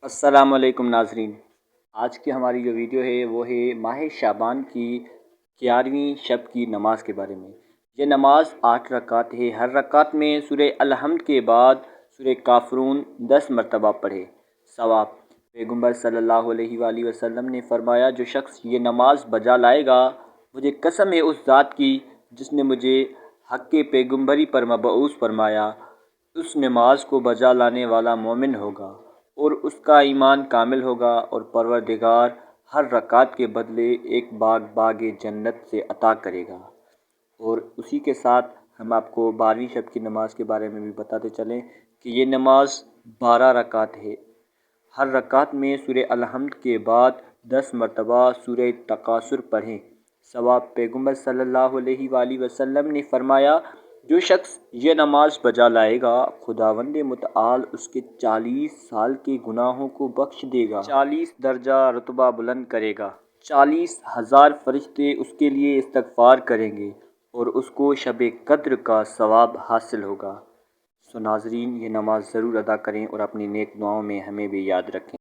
السلام علیکم ناظرین، آج کی ہماری جو ویڈیو ہے وہ ہے ماہ شعبان کی 11ویں شب کی نماز کے بارے میں۔ یہ نماز 8 رکعت ہے۔ ہر رکعت میں سورہ الحمد کے بعد سورہ کافرون 10 مرتبہ پڑھے۔ ثواب: پیغمبر صلی اللہ علیہ وآلہ وسلم نے فرمایا، جو شخص یہ نماز بجا لائے گا، مجھے قسم ہے اس ذات کی جس نے مجھے حق پیغمبری پر مبعوث فرمایا، اس نماز کو بجا لانے والا مومن ہوگا اور اس کا ایمان کامل ہوگا، اور پروردگار ہر رکعت کے بدلے ایک باغ جنت سے عطا کرے گا۔ اور اسی کے ساتھ ہم آپ کو 12ویں شب کی نماز کے بارے میں بھی بتاتے چلیں کہ یہ نماز 12 رکعت ہے۔ ہر رکعت میں سورہ الحمد کے بعد 10 مرتبہ سورہ تکاثر پڑھیں۔ ثواب: پیغمبر صلی اللہ علیہ وآلہ وسلم نے فرمایا، جو شخص یہ نماز بجا لائے گا، خداوند متعال اس کے 40 سال کے گناہوں کو بخش دے گا، 40 درجہ رتبہ بلند کرے گا، 40,000 فرشتے اس کے لیے استغفار کریں گے، اور اس کو شب قدر کا ثواب حاصل ہوگا۔ ناظرین، یہ نماز ضرور ادا کریں اور اپنی نیک دعاؤں میں ہمیں بھی یاد رکھیں۔